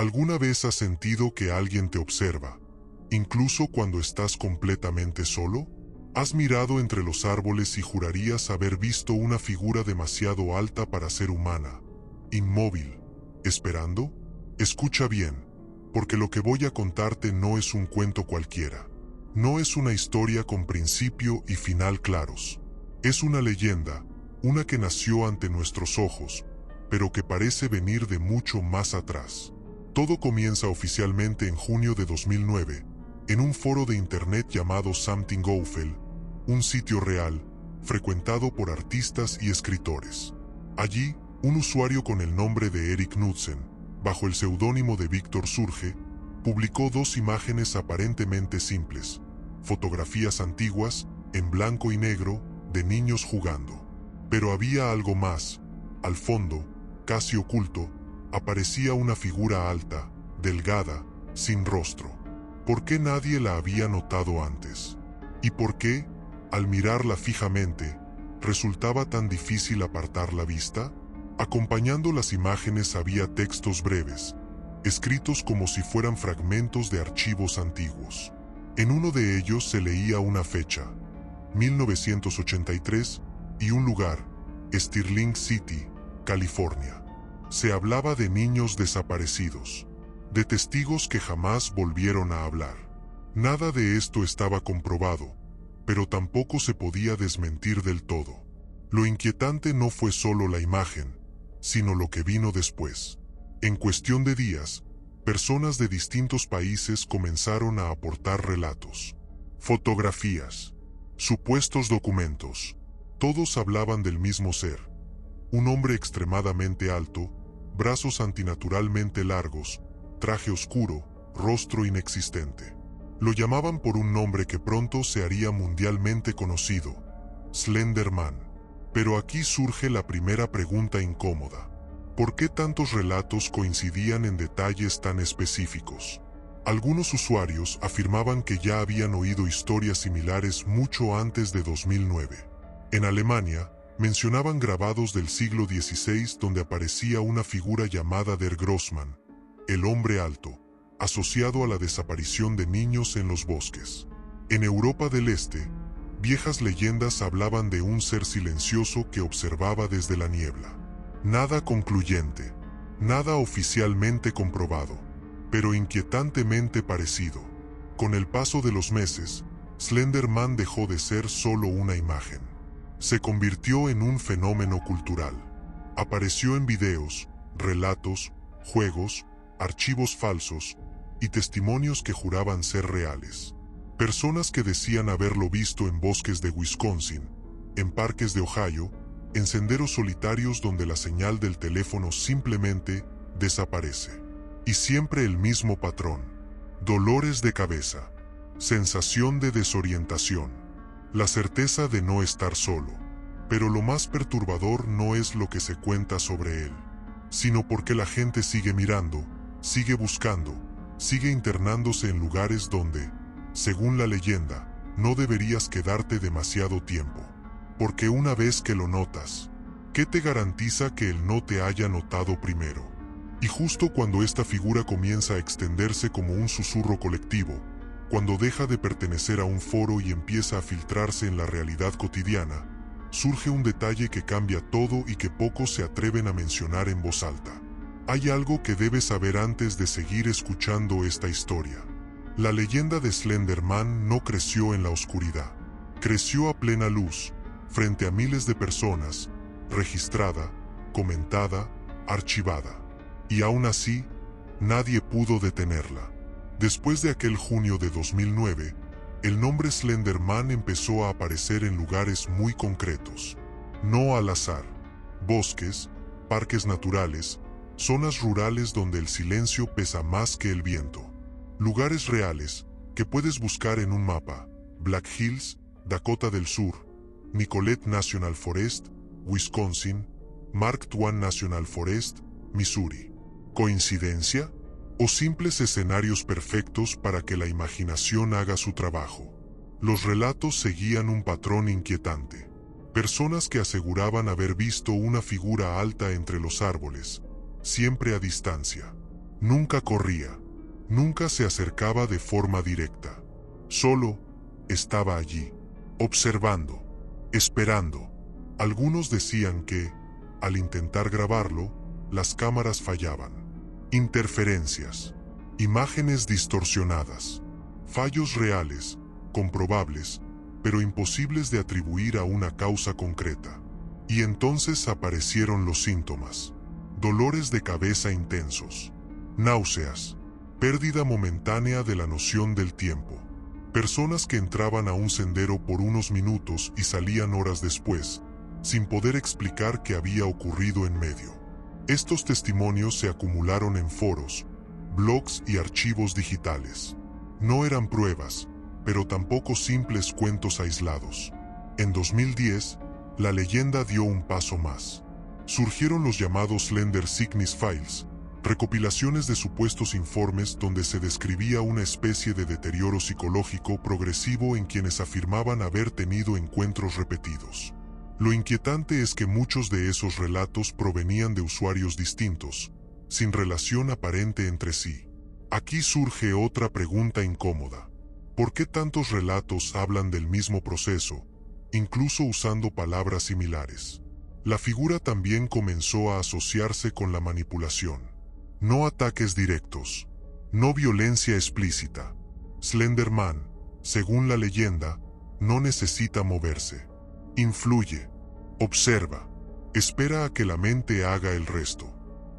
¿Alguna vez has sentido que alguien te observa, incluso cuando estás completamente solo? ¿Has mirado entre los árboles y jurarías haber visto una figura demasiado alta para ser humana, inmóvil, esperando? Escucha bien, porque lo que voy a contarte no es un cuento cualquiera. No es una historia con principio y final claros. Es una leyenda, una que nació ante nuestros ojos, pero que parece venir de mucho más atrás. Todo comienza oficialmente en junio de 2009, en un foro de internet llamado Something Awful, un sitio real, frecuentado por artistas y escritores. Allí, un usuario con el nombre de Erik Knudsen, bajo el seudónimo de Víctor Surge, publicó dos imágenes aparentemente simples, fotografías antiguas, en blanco y negro, de niños jugando. Pero había algo más. Al fondo, casi oculto, aparecía una figura alta, delgada, sin rostro. ¿Por qué nadie la había notado antes? ¿Y por qué, al mirarla fijamente, resultaba tan difícil apartar la vista? Acompañando las imágenes había textos breves, escritos como si fueran fragmentos de archivos antiguos. En uno de ellos se leía una fecha, 1983, y un lugar, Stirling City, California. Se hablaba de niños desaparecidos, de testigos que jamás volvieron a hablar. Nada de esto estaba comprobado, pero tampoco se podía desmentir del todo. Lo inquietante no fue solo la imagen, sino lo que vino después. En cuestión de días, personas de distintos países comenzaron a aportar relatos, fotografías, supuestos documentos. Todos hablaban del mismo ser. Un hombre extremadamente alto, brazos antinaturalmente largos, traje oscuro, rostro inexistente. Lo llamaban por un nombre que pronto se haría mundialmente conocido, Slender Man. Pero aquí surge la primera pregunta incómoda. ¿Por qué tantos relatos coincidían en detalles tan específicos? Algunos usuarios afirmaban que ya habían oído historias similares mucho antes de 2009. En Alemania, mencionaban grabados del siglo XVI donde aparecía una figura llamada Der Grossmann, el hombre alto, asociado a la desaparición de niños en los bosques. En Europa del Este, viejas leyendas hablaban de un ser silencioso que observaba desde la niebla. Nada concluyente, nada oficialmente comprobado, pero inquietantemente parecido. Con el paso de los meses, Slender Man dejó de ser solo una imagen. Se convirtió en un fenómeno cultural. Apareció en videos, relatos, juegos, archivos falsos y testimonios que juraban ser reales. Personas que decían haberlo visto en bosques de Wisconsin, en parques de Ohio, en senderos solitarios donde la señal del teléfono simplemente desaparece. Y siempre el mismo patrón: dolores de cabeza, sensación de desorientación, la certeza de no estar solo. Pero lo más perturbador no es lo que se cuenta sobre él, sino porque la gente sigue mirando, sigue buscando, sigue internándose en lugares donde, según la leyenda, no deberías quedarte demasiado tiempo. Porque una vez que lo notas, ¿qué te garantiza que él no te haya notado primero? Y justo cuando esta figura comienza a extenderse como un susurro colectivo, cuando deja de pertenecer a un foro y empieza a filtrarse en la realidad cotidiana, surge un detalle que cambia todo y que pocos se atreven a mencionar en voz alta. Hay algo que debes saber antes de seguir escuchando esta historia. La leyenda de Slender Man no creció en la oscuridad. Creció a plena luz, frente a miles de personas, registrada, comentada, archivada. Y aún así, nadie pudo detenerla. Después de aquel junio de 2009, el nombre Slender Man empezó a aparecer en lugares muy concretos. No al azar. Bosques, parques naturales, zonas rurales donde el silencio pesa más que el viento. Lugares reales, que puedes buscar en un mapa: Black Hills, Dakota del Sur; Nicollet National Forest, Wisconsin; Mark Twain National Forest, Missouri. ¿Coincidencia? ¿O simples escenarios perfectos para que la imaginación haga su trabajo? Los relatos seguían un patrón inquietante. Personas que aseguraban haber visto una figura alta entre los árboles, siempre a distancia. Nunca corría, nunca se acercaba de forma directa. Solo estaba allí, observando, esperando. Algunos decían que, al intentar grabarlo, las cámaras fallaban. Interferencias, imágenes distorsionadas, fallos reales, comprobables, pero imposibles de atribuir a una causa concreta. Y entonces aparecieron los síntomas: dolores de cabeza intensos, náuseas, pérdida momentánea de la noción del tiempo. Personas que entraban a un sendero por unos minutos y salían horas después, sin poder explicar qué había ocurrido en medio. Estos testimonios se acumularon en foros, blogs y archivos digitales. No eran pruebas, pero tampoco simples cuentos aislados. En 2010, la leyenda dio un paso más. Surgieron los llamados Slender Sickness Files, recopilaciones de supuestos informes donde se describía una especie de deterioro psicológico progresivo en quienes afirmaban haber tenido encuentros repetidos. Lo inquietante es que muchos de esos relatos provenían de usuarios distintos, sin relación aparente entre sí. Aquí surge otra pregunta incómoda. ¿Por qué tantos relatos hablan del mismo proceso, incluso usando palabras similares? La figura también comenzó a asociarse con la manipulación. No ataques directos, no violencia explícita. Slender Man, según la leyenda, no necesita moverse. Influye, observa, espera a que la mente haga el resto,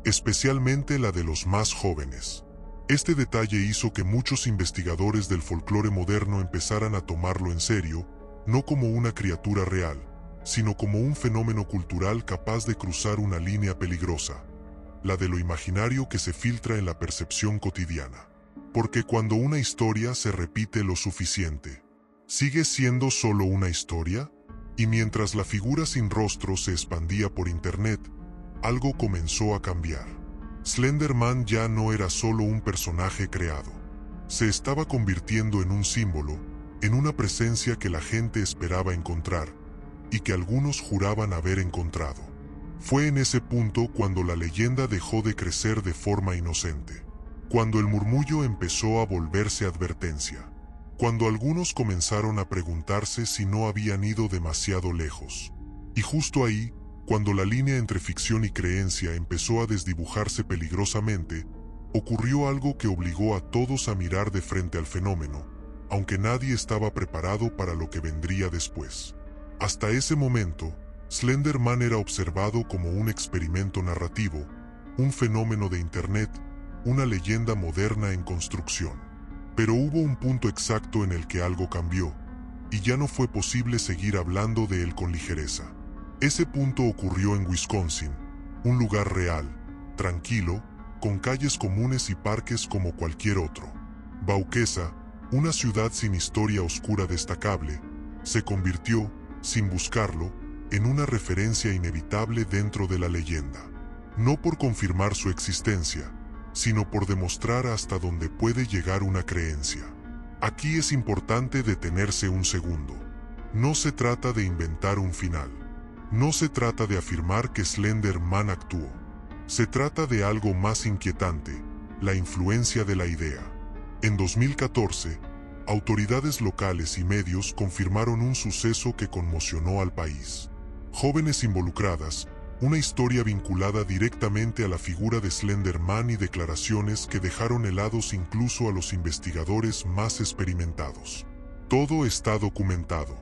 especialmente la de los más jóvenes. Este detalle hizo que muchos investigadores del folclore moderno empezaran a tomarlo en serio, no como una criatura real, sino como un fenómeno cultural capaz de cruzar una línea peligrosa, la de lo imaginario que se filtra en la percepción cotidiana. Porque cuando una historia se repite lo suficiente, ¿sigue siendo solo una historia? Y mientras la figura sin rostro se expandía por internet, algo comenzó a cambiar. Slender Man ya no era solo un personaje creado. Se estaba convirtiendo en un símbolo, en una presencia que la gente esperaba encontrar, y que algunos juraban haber encontrado. Fue en ese punto cuando la leyenda dejó de crecer de forma inocente, cuando el murmullo empezó a volverse advertencia, cuando algunos comenzaron a preguntarse si no habían ido demasiado lejos. Y justo ahí, cuando la línea entre ficción y creencia empezó a desdibujarse peligrosamente, ocurrió algo que obligó a todos a mirar de frente al fenómeno, aunque nadie estaba preparado para lo que vendría después. Hasta ese momento, Slender Man era observado como un experimento narrativo, un fenómeno de Internet, una leyenda moderna en construcción. Pero hubo un punto exacto en el que algo cambió, y ya no fue posible seguir hablando de él con ligereza. Ese punto ocurrió en Wisconsin, un lugar real, tranquilo, con calles comunes y parques como cualquier otro. Waukesha, una ciudad sin historia oscura destacable, se convirtió, sin buscarlo, en una referencia inevitable dentro de la leyenda. No por confirmar su existencia, sino por demostrar hasta dónde puede llegar una creencia. Aquí es importante detenerse un segundo. No se trata de inventar un final. No se trata de afirmar que Slender Man actuó. Se trata de algo más inquietante, la influencia de la idea. En 2014, autoridades locales y medios confirmaron un suceso que conmocionó al país. Jóvenes involucradas, una historia vinculada directamente a la figura de Slender Man y declaraciones que dejaron helados incluso a los investigadores más experimentados. Todo está documentado.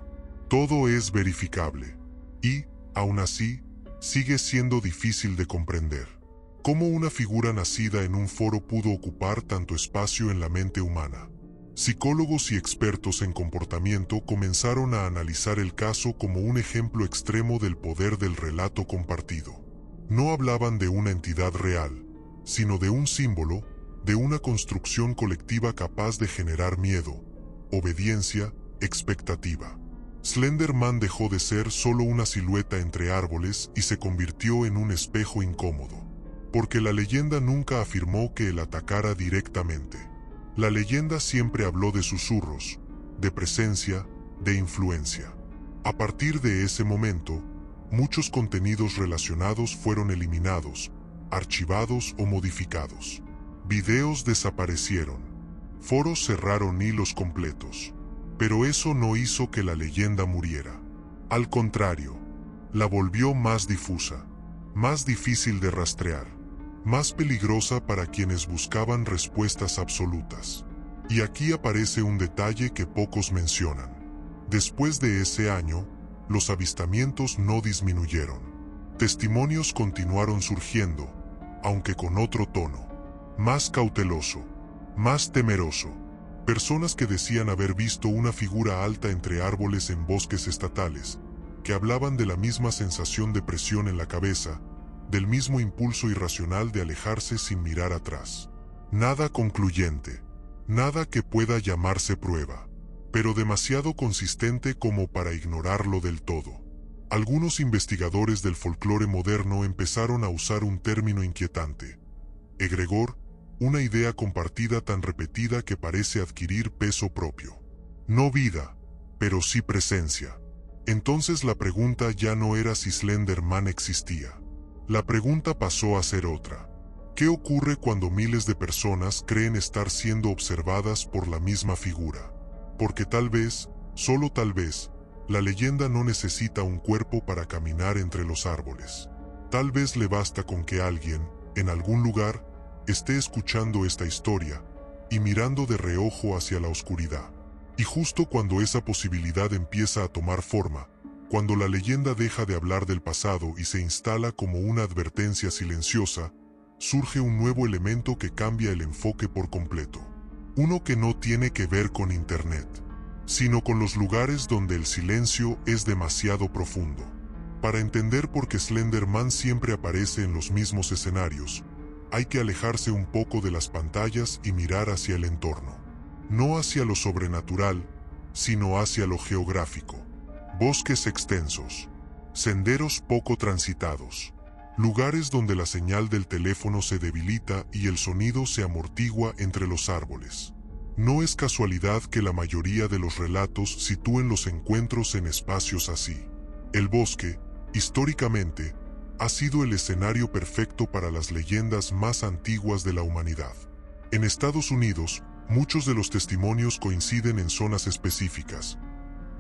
Todo es verificable. Y, aún así, sigue siendo difícil de comprender. ¿Cómo una figura nacida en un foro pudo ocupar tanto espacio en la mente humana? Psicólogos y expertos en comportamiento comenzaron a analizar el caso como un ejemplo extremo del poder del relato compartido. No hablaban de una entidad real, sino de un símbolo, de una construcción colectiva capaz de generar miedo, obediencia, expectativa. Slender Man dejó de ser solo una silueta entre árboles y se convirtió en un espejo incómodo, porque la leyenda nunca afirmó que él atacara directamente. La leyenda siempre habló de susurros, de presencia, de influencia. A partir de ese momento, muchos contenidos relacionados fueron eliminados, archivados o modificados. Videos desaparecieron. Foros cerraron hilos completos. Pero eso no hizo que la leyenda muriera. Al contrario, la volvió más difusa, más difícil de rastrear, más peligrosa para quienes buscaban respuestas absolutas. Y aquí aparece un detalle que pocos mencionan. Después de ese año, los avistamientos no disminuyeron. Testimonios continuaron surgiendo, aunque con otro tono, más cauteloso, más temeroso. Personas que decían haber visto una figura alta entre árboles en bosques estatales, que hablaban de la misma sensación de presión en la cabeza, del mismo impulso irracional de alejarse sin mirar atrás. Nada concluyente, nada que pueda llamarse prueba, pero demasiado consistente como para ignorarlo del todo. Algunos investigadores del folclore moderno empezaron a usar un término inquietante: egregor, una idea compartida tan repetida que parece adquirir peso propio. No vida, pero sí presencia. Entonces la pregunta ya no era si Slender Man existía. La pregunta pasó a ser otra. ¿Qué ocurre cuando miles de personas creen estar siendo observadas por la misma figura? Porque tal vez, solo tal vez, la leyenda no necesita un cuerpo para caminar entre los árboles. Tal vez le basta con que alguien, en algún lugar, esté escuchando esta historia y mirando de reojo hacia la oscuridad. Y justo cuando esa posibilidad empieza a tomar forma, cuando la leyenda deja de hablar del pasado y se instala como una advertencia silenciosa, surge un nuevo elemento que cambia el enfoque por completo. Uno que no tiene que ver con Internet, sino con los lugares donde el silencio es demasiado profundo. Para entender por qué Slender Man siempre aparece en los mismos escenarios, hay que alejarse un poco de las pantallas y mirar hacia el entorno. No hacia lo sobrenatural, sino hacia lo geográfico. Bosques extensos, senderos poco transitados, lugares donde la señal del teléfono se debilita y el sonido se amortigua entre los árboles. No es casualidad que la mayoría de los relatos sitúen los encuentros en espacios así. El bosque, históricamente, ha sido el escenario perfecto para las leyendas más antiguas de la humanidad. En Estados Unidos, muchos de los testimonios coinciden en zonas específicas: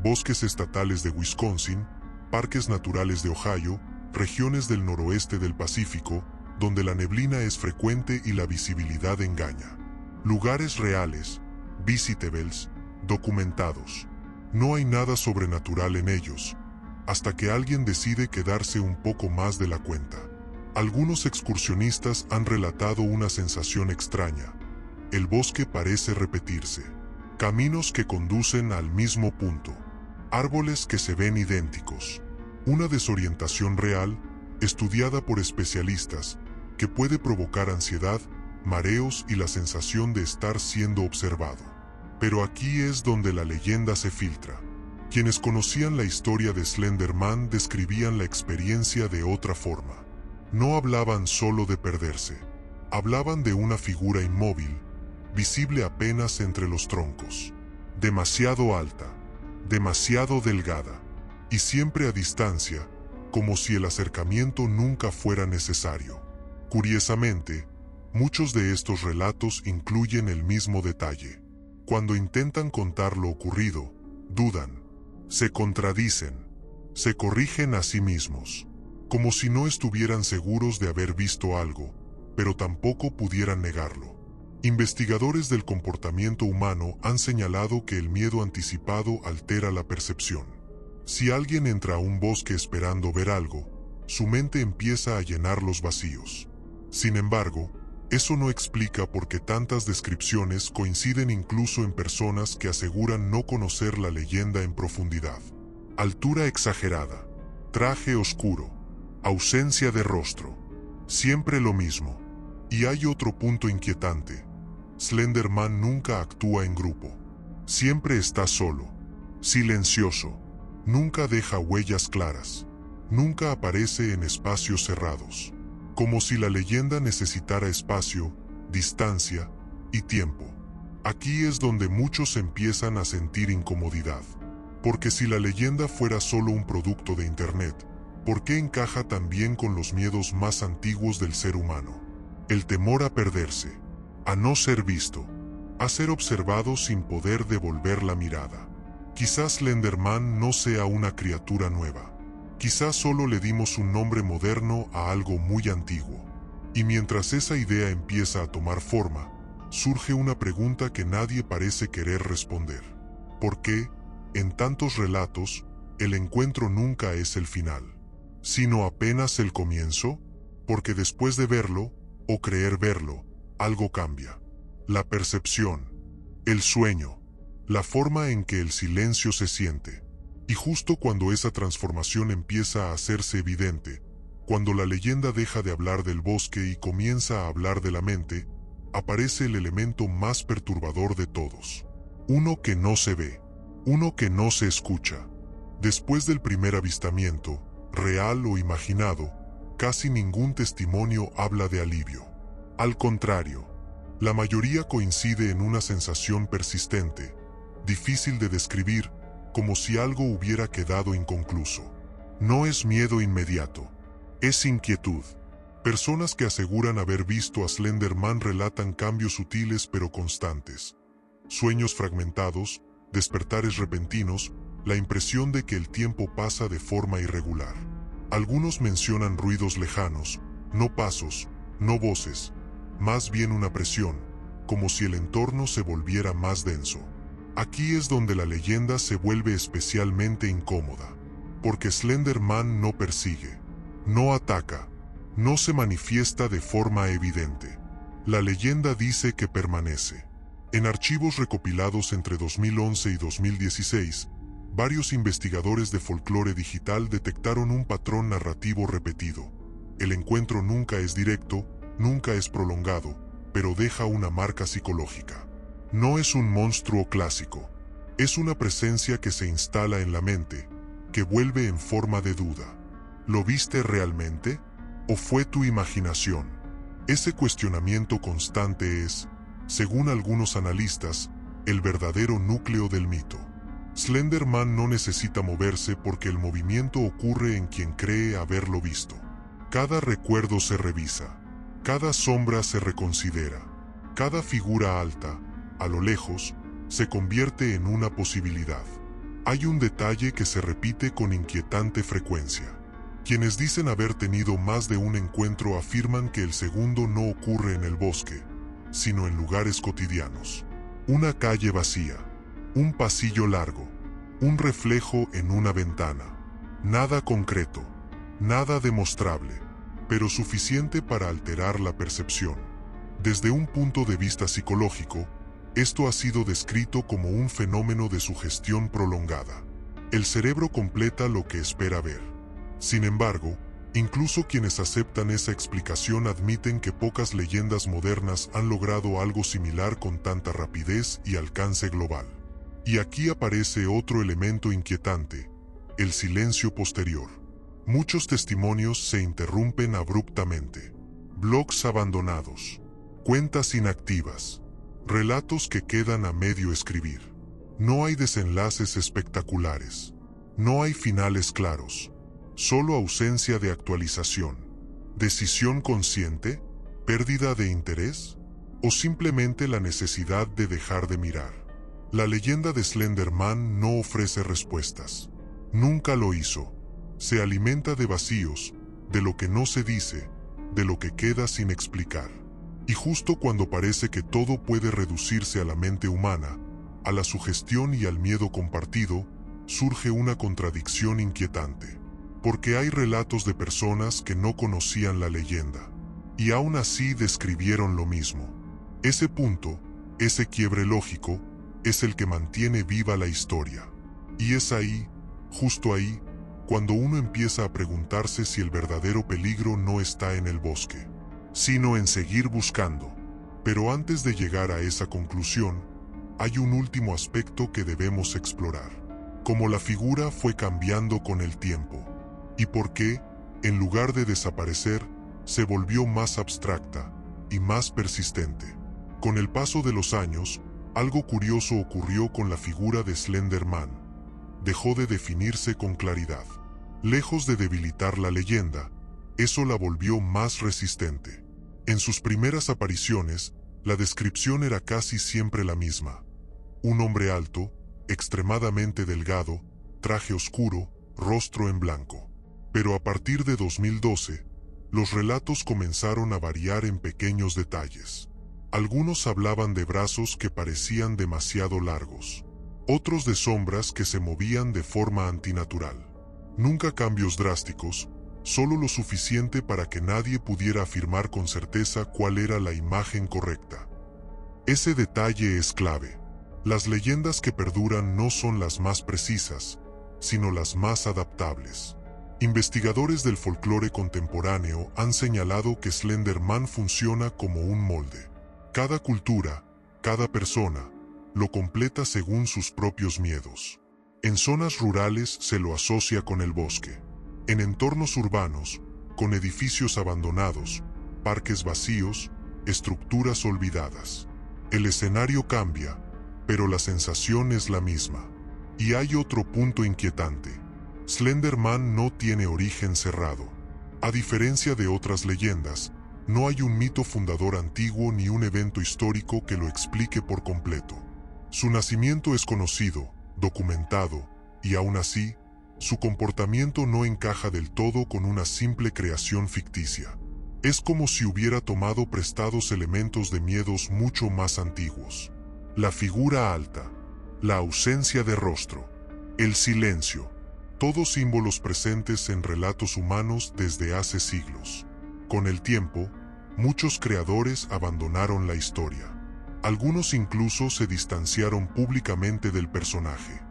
bosques estatales de Wisconsin, parques naturales de Ohio, regiones del noroeste del Pacífico, donde la neblina es frecuente y la visibilidad engaña. Lugares reales, visitables, documentados. No hay nada sobrenatural en ellos, hasta que alguien decide quedarse un poco más de la cuenta. Algunos excursionistas han relatado una sensación extraña. El bosque parece repetirse. Caminos que conducen al mismo punto. Árboles que se ven idénticos. Una desorientación real, estudiada por especialistas, que puede provocar ansiedad, mareos y la sensación de estar siendo observado. Pero aquí es donde la leyenda se filtra. Quienes conocían la historia de Slender Man describían la experiencia de otra forma. No hablaban solo de perderse. Hablaban de una figura inmóvil, visible apenas entre los troncos. Demasiado alta, demasiado delgada, y siempre a distancia, como si el acercamiento nunca fuera necesario. Curiosamente, muchos de estos relatos incluyen el mismo detalle. Cuando intentan contar lo ocurrido, dudan, se contradicen, se corrigen a sí mismos, como si no estuvieran seguros de haber visto algo, pero tampoco pudieran negarlo. Investigadores del comportamiento humano han señalado que el miedo anticipado altera la percepción. Si alguien entra a un bosque esperando ver algo, su mente empieza a llenar los vacíos. Sin embargo, eso no explica por qué tantas descripciones coinciden incluso en personas que aseguran no conocer la leyenda en profundidad. Altura exagerada, traje oscuro, ausencia de rostro, siempre lo mismo. Y hay otro punto inquietante: Slender Man nunca actúa en grupo. Siempre está solo, silencioso, nunca deja huellas claras, nunca aparece en espacios cerrados. Como si la leyenda necesitara espacio, distancia y tiempo. Aquí es donde muchos empiezan a sentir incomodidad. Porque si la leyenda fuera solo un producto de Internet, ¿por qué encaja tan bien con los miedos más antiguos del ser humano? El temor a perderse, a no ser visto, a ser observado sin poder devolver la mirada. Quizás Slenderman no sea una criatura nueva. Quizás solo le dimos un nombre moderno a algo muy antiguo. Y mientras esa idea empieza a tomar forma, surge una pregunta que nadie parece querer responder. ¿Por qué, en tantos relatos, el encuentro nunca es el final, sino apenas el comienzo? Porque después de verlo, o creer verlo, algo cambia. La percepción, el sueño, la forma en que el silencio se siente. Y justo cuando esa transformación empieza a hacerse evidente, cuando la leyenda deja de hablar del bosque y comienza a hablar de la mente, aparece el elemento más perturbador de todos. Uno que no se ve, uno que no se escucha. Después del primer avistamiento, real o imaginado, casi ningún testimonio habla de alivio. Al contrario, la mayoría coincide en una sensación persistente, difícil de describir, como si algo hubiera quedado inconcluso. No es miedo inmediato, es inquietud. Personas que aseguran haber visto a Slenderman relatan cambios sutiles pero constantes. Sueños fragmentados, despertares repentinos, la impresión de que el tiempo pasa de forma irregular. Algunos mencionan ruidos lejanos, no pasos, no voces, más bien una presión, como si el entorno se volviera más denso. Aquí es donde la leyenda se vuelve especialmente incómoda, porque Slenderman no persigue, no ataca, no se manifiesta de forma evidente. La leyenda dice que permanece. En archivos recopilados entre 2011 y 2016, varios investigadores de folclore digital detectaron un patrón narrativo repetido. El encuentro nunca es directo, nunca es prolongado, pero deja una marca psicológica. No es un monstruo clásico, es una presencia que se instala en la mente, que vuelve en forma de duda. ¿Lo viste realmente? ¿O fue tu imaginación? Ese cuestionamiento constante es, según algunos analistas, el verdadero núcleo del mito. Slenderman no necesita moverse porque el movimiento ocurre en quien cree haberlo visto. Cada recuerdo se revisa, cada sombra se reconsidera, cada figura alta, a lo lejos, se convierte en una posibilidad. Hay un detalle que se repite con inquietante frecuencia. Quienes dicen haber tenido más de un encuentro afirman que el segundo no ocurre en el bosque, sino en lugares cotidianos. Una calle vacía, un pasillo largo, un reflejo en una ventana. Nada concreto, nada demostrable, pero suficiente para alterar la percepción. Desde un punto de vista psicológico, esto ha sido descrito como un fenómeno de sugestión prolongada. El cerebro completa lo que espera ver. Sin embargo, incluso quienes aceptan esa explicación admiten que pocas leyendas modernas han logrado algo similar con tanta rapidez y alcance global. Y aquí aparece otro elemento inquietante, el silencio posterior. Muchos testimonios se interrumpen abruptamente. Blogs abandonados, cuentas inactivas, relatos que quedan a medio escribir. No hay desenlaces espectaculares. No hay finales claros. Solo ausencia de actualización. ¿Decisión consciente? ¿Pérdida de interés? ¿O simplemente la necesidad de dejar de mirar? La leyenda de Slenderman no ofrece respuestas. Nunca lo hizo. Se alimenta de vacíos, de lo que no se dice, de lo que queda sin explicar. Y justo cuando parece que todo puede reducirse a la mente humana, a la sugestión y al miedo compartido, surge una contradicción inquietante. Porque hay relatos de personas que no conocían la leyenda, y aún así describieron lo mismo. Ese punto, ese quiebre lógico, es el que mantiene viva la historia. Y es ahí, justo ahí, cuando uno empieza a preguntarse si el verdadero peligro no está en el bosque, sino en seguir buscando. Pero antes de llegar a esa conclusión, hay un último aspecto que debemos explorar. Cómo la figura fue cambiando con el tiempo. Y por qué, en lugar de desaparecer, se volvió más abstracta y más persistente. Con el paso de los años, algo curioso ocurrió con la figura de Slenderman. Dejó de definirse con claridad. Lejos de debilitar la leyenda, eso la volvió más resistente. En sus primeras apariciones, La descripción era casi siempre la misma. Un hombre alto, extremadamente delgado, traje oscuro, rostro en blanco. Pero a partir de 2012, los relatos comenzaron a variar en pequeños detalles. Algunos hablaban de brazos que parecían demasiado largos, otros de sombras que se movían de forma antinatural. Nunca cambios drásticos, solo lo suficiente para que nadie pudiera afirmar con certeza cuál era la imagen correcta. Ese detalle es clave. Las leyendas que perduran no son las más precisas, sino las más adaptables. Investigadores del folclore contemporáneo han señalado que Slender Man funciona como un molde. Cada cultura, cada persona, lo completa según sus propios miedos. En zonas rurales se lo asocia con el bosque. En entornos urbanos, con edificios abandonados, parques vacíos, estructuras olvidadas. El escenario cambia, pero la sensación es la misma. Y hay otro punto inquietante. Slender Man no tiene origen cerrado. A diferencia de otras leyendas, no hay un mito fundador antiguo ni un evento histórico que lo explique por completo. Su nacimiento es conocido, documentado, y aún así, su comportamiento no encaja del todo con una simple creación ficticia. Es como si hubiera tomado prestados elementos de miedos mucho más antiguos. La figura alta, la ausencia de rostro, el silencio, todos símbolos presentes en relatos humanos desde hace siglos. Con el tiempo, muchos creadores abandonaron la historia. Algunos incluso se distanciaron públicamente del personaje.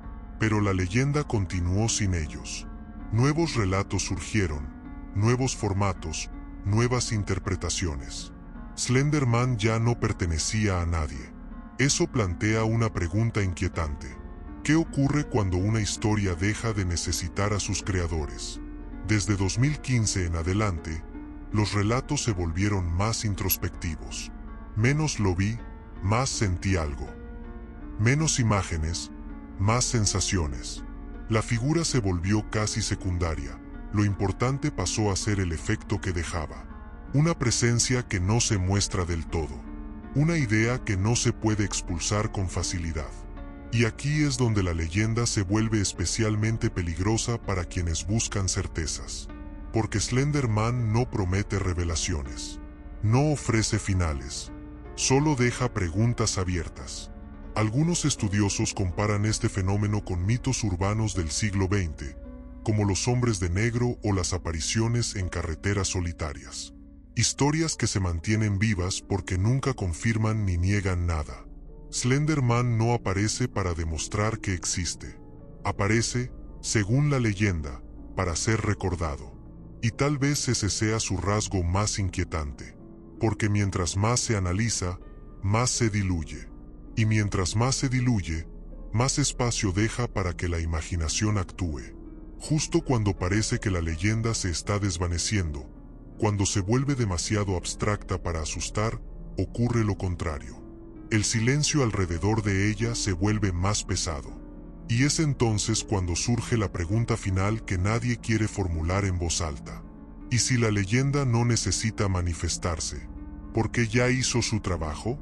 Pero la leyenda continuó sin ellos. Nuevos relatos surgieron, nuevos formatos, nuevas interpretaciones. Slender Man ya no pertenecía a nadie. Eso plantea una pregunta inquietante. ¿Qué ocurre cuando una historia deja de necesitar a sus creadores? Desde 2015 en adelante, los relatos se volvieron más introspectivos. Menos lo vi, más sentí algo. Menos imágenes, más sensaciones. La figura se volvió casi secundaria. Lo importante pasó a ser el efecto que dejaba. Una presencia que no se muestra del todo. Una idea que no se puede expulsar con facilidad. Y aquí es donde la leyenda se vuelve especialmente peligrosa para quienes buscan certezas. Porque Slender Man no promete revelaciones. No ofrece finales. Solo deja preguntas abiertas. Algunos estudiosos comparan este fenómeno con mitos urbanos del siglo XX, como los hombres de negro o las apariciones en carreteras solitarias. Historias que se mantienen vivas porque nunca confirman ni niegan nada. Slender Man no aparece para demostrar que existe. Aparece, según la leyenda, para ser recordado. Y tal vez ese sea su rasgo más inquietante. Porque mientras más se analiza, más se diluye. Y mientras más se diluye, más espacio deja para que la imaginación actúe. Justo cuando parece que la leyenda se está desvaneciendo, cuando se vuelve demasiado abstracta para asustar, ocurre lo contrario. El silencio alrededor de ella se vuelve más pesado. Y es entonces cuando surge la pregunta final que nadie quiere formular en voz alta. ¿Y si la leyenda no necesita manifestarse? ¿Porque ya hizo su trabajo?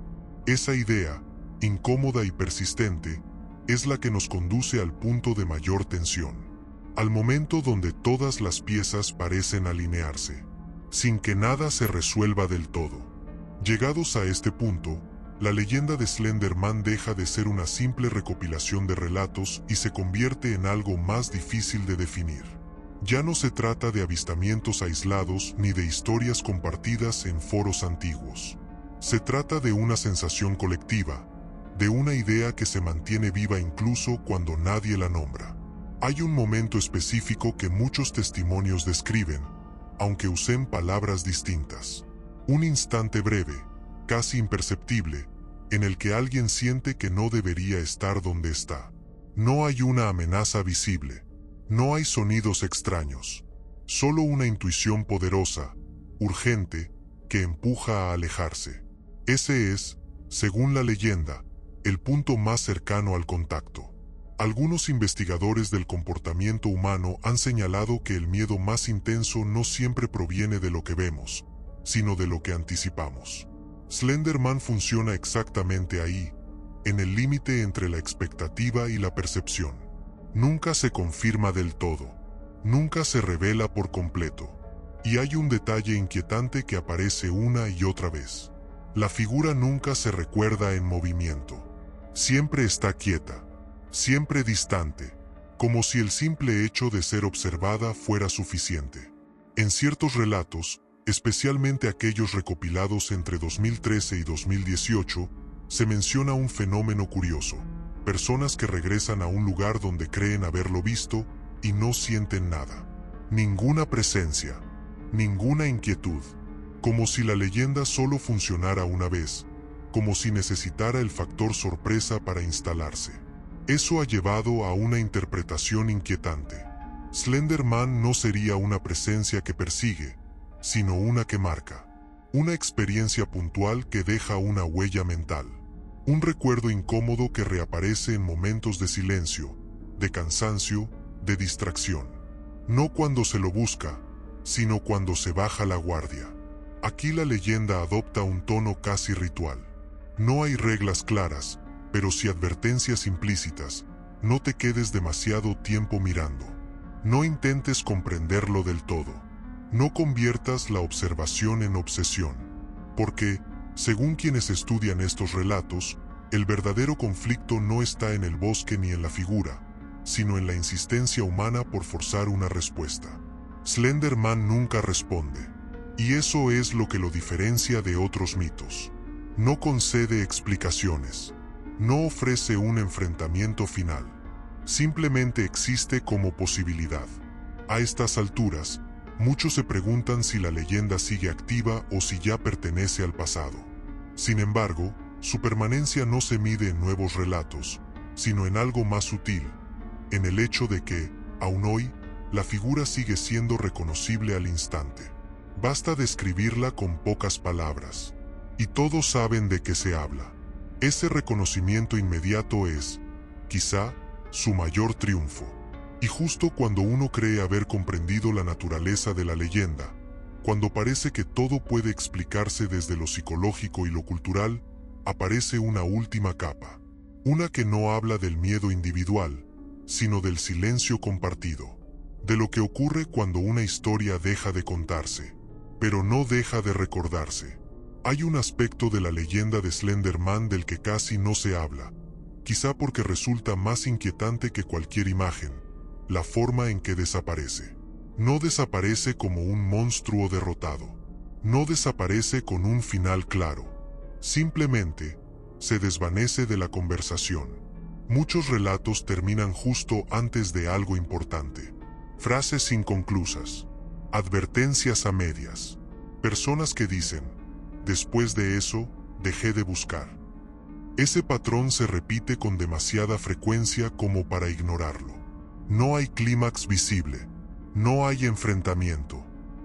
Esa idea, incómoda y persistente, es la que nos conduce al punto de mayor tensión. Al momento donde todas las piezas parecen alinearse, sin que nada se resuelva del todo. Llegados a este punto, la leyenda de Slender Man deja de ser una simple recopilación de relatos y se convierte en algo más difícil de definir. Ya no se trata de avistamientos aislados ni de historias compartidas en foros antiguos. Se trata de una sensación colectiva, de una idea que se mantiene viva incluso cuando nadie la nombra. Hay un momento específico que muchos testimonios describen, aunque usen palabras distintas. Un instante breve, casi imperceptible, en el que alguien siente que no debería estar donde está. No hay una amenaza visible, no hay sonidos extraños, solo una intuición poderosa, urgente, que empuja a alejarse. Ese es, según la leyenda, el punto más cercano al contacto. Algunos investigadores del comportamiento humano han señalado que el miedo más intenso no siempre proviene de lo que vemos, sino de lo que anticipamos. Slender Man funciona exactamente ahí, en el límite entre la expectativa y la percepción. Nunca se confirma del todo, nunca se revela por completo. Y hay un detalle inquietante que aparece una y otra vez. La figura nunca se recuerda en movimiento. Siempre está quieta, siempre distante, como si el simple hecho de ser observada fuera suficiente. En ciertos relatos, especialmente aquellos recopilados entre 2013 y 2018, se menciona un fenómeno curioso: personas que regresan a un lugar donde creen haberlo visto y no sienten nada. Ninguna presencia, ninguna inquietud, como si la leyenda solo funcionara una vez, como si necesitara el factor sorpresa para instalarse. Eso ha llevado a una interpretación inquietante. Slender Man no sería una presencia que persigue, sino una que marca. Una experiencia puntual que deja una huella mental. Un recuerdo incómodo que reaparece en momentos de silencio, de cansancio, de distracción. No cuando se lo busca, sino cuando se baja la guardia. Aquí la leyenda adopta un tono casi ritual. No hay reglas claras, pero sí advertencias implícitas. No te quedes demasiado tiempo mirando. No intentes comprenderlo del todo. No conviertas la observación en obsesión. Porque, según quienes estudian estos relatos, el verdadero conflicto no está en el bosque ni en la figura, sino en la insistencia humana por forzar una respuesta. Slender Man nunca responde, y eso es lo que lo diferencia de otros mitos. No concede explicaciones, no ofrece un enfrentamiento final, simplemente existe como posibilidad. A estas alturas, muchos se preguntan si la leyenda sigue activa o si ya pertenece al pasado. Sin embargo, su permanencia no se mide en nuevos relatos, sino en algo más sutil, en el hecho de que, aún hoy, la figura sigue siendo reconocible al instante. Basta describirla con pocas palabras, y todos saben de qué se habla. Ese reconocimiento inmediato es, quizá, su mayor triunfo. Y justo cuando uno cree haber comprendido la naturaleza de la leyenda, cuando parece que todo puede explicarse desde lo psicológico y lo cultural, aparece una última capa. Una que no habla del miedo individual, sino del silencio compartido. De lo que ocurre cuando una historia deja de contarse, pero no deja de recordarse. Hay un aspecto de la leyenda de Slender Man del que casi no se habla, quizá porque resulta más inquietante que cualquier imagen: la forma en que desaparece. No desaparece como un monstruo derrotado. No desaparece con un final claro. Simplemente, se desvanece de la conversación. Muchos relatos terminan justo antes de algo importante. Frases inconclusas. Advertencias a medias. Personas que dicen: después de eso, dejé de buscar. Ese patrón se repite con demasiada frecuencia como para ignorarlo. No hay clímax visible. No hay enfrentamiento.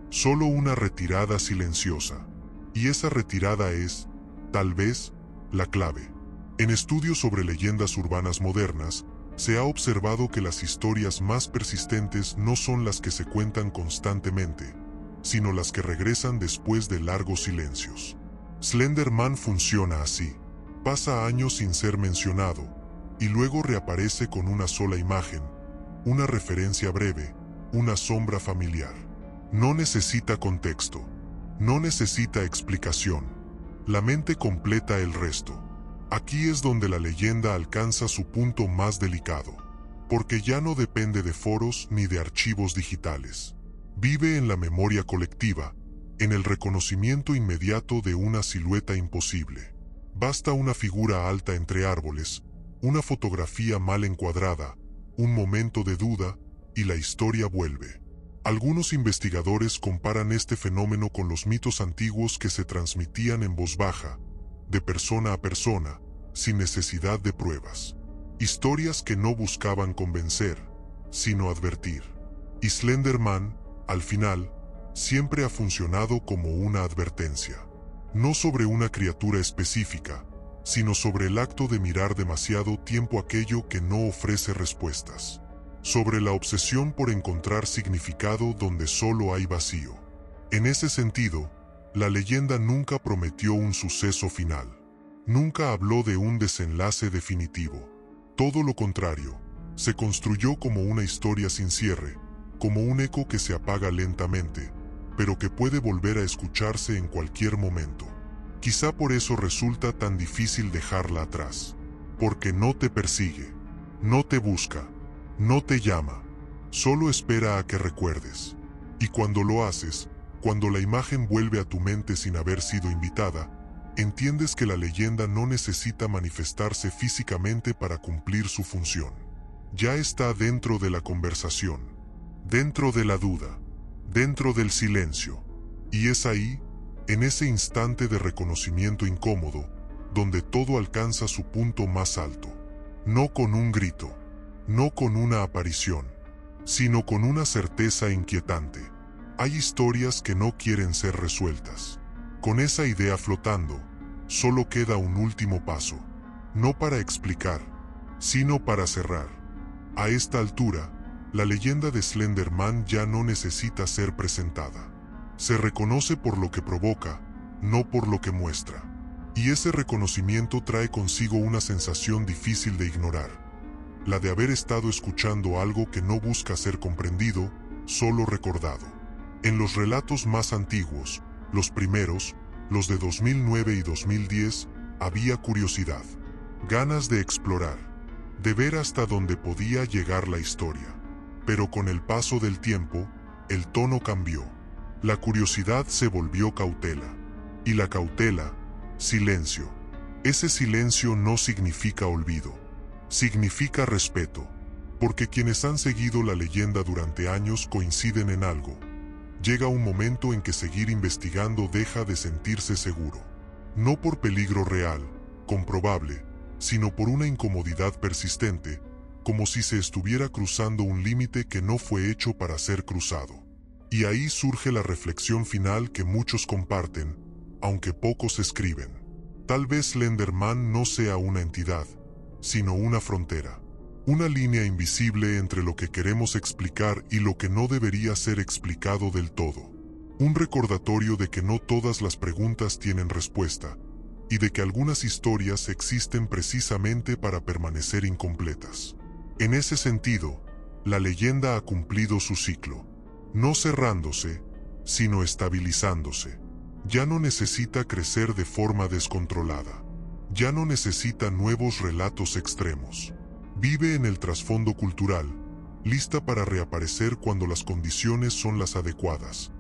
Solo una retirada silenciosa. Y esa retirada es, tal vez, la clave. En estudios sobre leyendas urbanas modernas, se ha observado que las historias más persistentes no son las que se cuentan constantemente, sino las que regresan después de largos silencios. Slender Man funciona así. Pasa años sin ser mencionado, y luego reaparece con una sola imagen, una referencia breve, una sombra familiar. No necesita contexto, no necesita explicación. La mente completa el resto. Aquí es donde la leyenda alcanza su punto más delicado, porque ya no depende de foros ni de archivos digitales. Vive en la memoria colectiva, en el reconocimiento inmediato de una silueta imposible. Basta una figura alta entre árboles, una fotografía mal encuadrada, un momento de duda, y la historia vuelve. Algunos investigadores comparan este fenómeno con los mitos antiguos que se transmitían en voz baja, de persona a persona, sin necesidad de pruebas. Historias que no buscaban convencer, sino advertir. Y Slender Man, al final, siempre ha funcionado como una advertencia. No sobre una criatura específica, sino sobre el acto de mirar demasiado tiempo aquello que no ofrece respuestas. Sobre la obsesión por encontrar significado donde solo hay vacío. En ese sentido, La leyenda nunca prometió un suceso final. Nunca habló de un desenlace definitivo. Todo lo contrario, se construyó como una historia sin cierre, como un eco que se apaga lentamente, pero que puede volver a escucharse en cualquier momento. Quizá por eso resulta tan difícil dejarla atrás. Porque no te persigue, no te busca, no te llama, solo espera a que recuerdes. Y cuando lo haces, cuando la imagen vuelve a tu mente sin haber sido invitada, entiendes que la leyenda no necesita manifestarse físicamente para cumplir su función. Ya está dentro de la conversación, dentro de la duda, dentro del silencio. Y es ahí, en ese instante de reconocimiento incómodo, donde todo alcanza su punto más alto. No con un grito, no con una aparición, sino con una certeza inquietante. Hay historias que no quieren ser resueltas. Con esa idea flotando, solo queda un último paso. No para explicar, sino para cerrar. A esta altura, la leyenda de Slender Man ya no necesita ser presentada. Se reconoce por lo que provoca, no por lo que muestra. Y ese reconocimiento trae consigo una sensación difícil de ignorar. La de haber estado escuchando algo que no busca ser comprendido, solo recordado. En los relatos más antiguos, los primeros, los de 2009 y 2010, había curiosidad, ganas de explorar, de ver hasta dónde podía llegar la historia. Pero con el paso del tiempo, el tono cambió. La curiosidad se volvió cautela. Y la cautela, silencio. Ese silencio no significa olvido. Significa respeto. Porque quienes han seguido la leyenda durante años coinciden en algo. Llega un momento en que seguir investigando deja de sentirse seguro. No por peligro real, comprobable, sino por una incomodidad persistente, como si se estuviera cruzando un límite que no fue hecho para ser cruzado. Y ahí surge la reflexión final que muchos comparten, aunque pocos escriben. Tal vez Slender Man no sea una entidad, sino una frontera. Una línea invisible entre lo que queremos explicar y lo que no debería ser explicado del todo. Un recordatorio de que no todas las preguntas tienen respuesta, y de que algunas historias existen precisamente para permanecer incompletas. En ese sentido, la leyenda ha cumplido su ciclo, no cerrándose, sino estabilizándose. Ya no necesita crecer de forma descontrolada. Ya no necesita nuevos relatos extremos. Vive en el trasfondo cultural, lista para reaparecer cuando las condiciones son las adecuadas.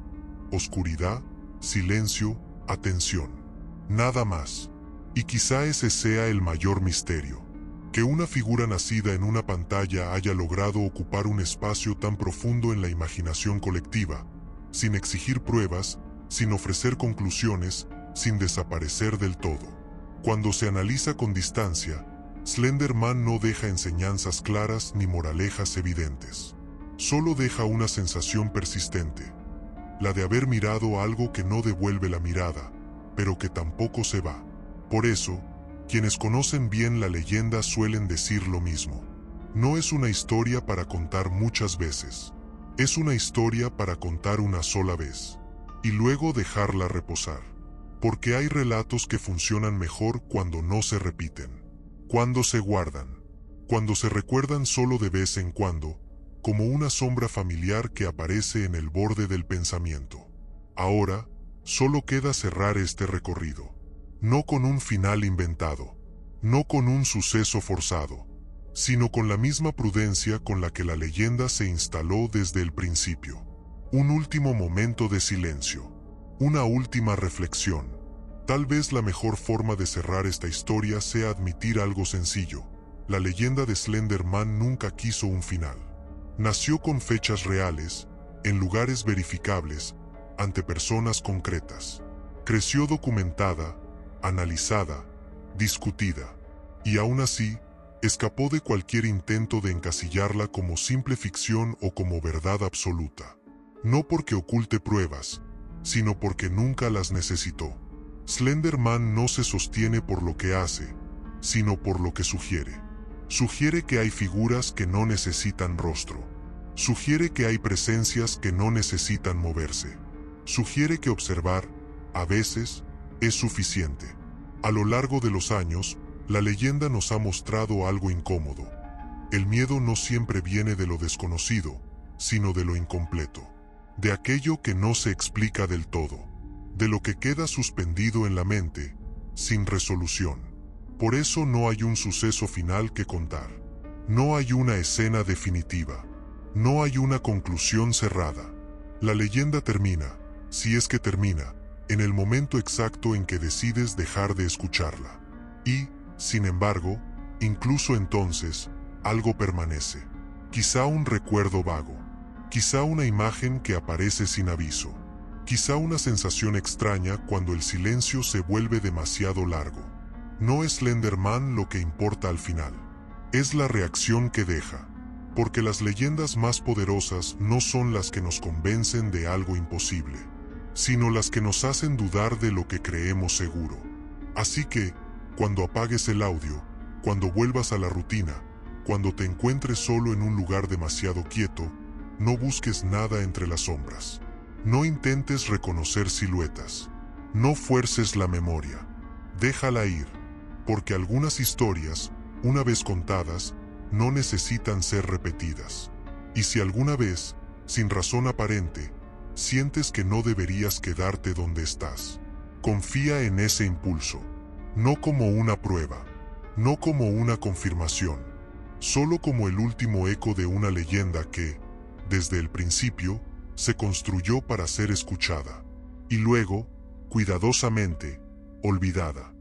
Oscuridad, silencio, atención. Nada más. Y quizá ese sea el mayor misterio. Que una figura nacida en una pantalla haya logrado ocupar un espacio tan profundo en la imaginación colectiva, sin exigir pruebas, sin ofrecer conclusiones, sin desaparecer del todo. Cuando se analiza con distancia, Slender Man no deja enseñanzas claras ni moralejas evidentes. Solo deja una sensación persistente, la de haber mirado algo que no devuelve la mirada, pero que tampoco se va. Por eso, quienes conocen bien la leyenda suelen decir lo mismo. No es una historia para contar muchas veces. Es una historia para contar una sola vez, y luego dejarla reposar. Porque hay relatos que funcionan mejor cuando no se repiten. Cuando se guardan, cuando se recuerdan solo de vez en cuando, como una sombra familiar que aparece en el borde del pensamiento. Ahora, solo queda cerrar este recorrido. No con un final inventado, no con un suceso forzado, sino con la misma prudencia con la que la leyenda se instaló desde el principio. Un último momento de silencio, una última reflexión. Tal vez la mejor forma de cerrar esta historia sea admitir algo sencillo. La leyenda de Slender Man nunca quiso un final. Nació con fechas reales, en lugares verificables, ante personas concretas. Creció documentada, analizada, discutida. Y aún así, escapó de cualquier intento de encasillarla como simple ficción o como verdad absoluta. No porque oculte pruebas, sino porque nunca las necesitó. Slender Man no se sostiene por lo que hace, sino por lo que sugiere. Sugiere que hay figuras que no necesitan rostro. Sugiere que hay presencias que no necesitan moverse. Sugiere que observar, A veces, es suficiente. A lo largo de los años, la leyenda nos ha mostrado algo incómodo. El miedo no siempre viene de lo desconocido, sino de lo incompleto, de aquello que no se explica del todo, de lo que queda suspendido en la mente, sin resolución. Por eso no hay un suceso final que contar. No hay una escena definitiva. No hay una conclusión cerrada. La leyenda termina, si es que termina, en el momento exacto en que decides dejar de escucharla. Y, sin embargo, incluso entonces, algo permanece. Quizá un recuerdo vago. Quizá una imagen que aparece sin aviso. Quizá una sensación extraña cuando el silencio se vuelve demasiado largo. No es Slenderman lo que importa al final. Es la reacción que deja. Porque las leyendas más poderosas no son las que nos convencen de algo imposible, sino las que nos hacen dudar de lo que creemos seguro. Así que, cuando apagues el audio, cuando vuelvas a la rutina, cuando te encuentres solo en un lugar demasiado quieto, no busques nada entre las sombras. No intentes reconocer siluetas. No fuerces la memoria. Déjala ir, porque algunas historias, una vez contadas, no necesitan ser repetidas. Y si alguna vez, sin razón aparente, sientes que no deberías quedarte donde estás, confía en ese impulso, no como una prueba, no como una confirmación, solo como el último eco de una leyenda que, desde el principio, se construyó para ser escuchada, y luego, cuidadosamente, olvidada.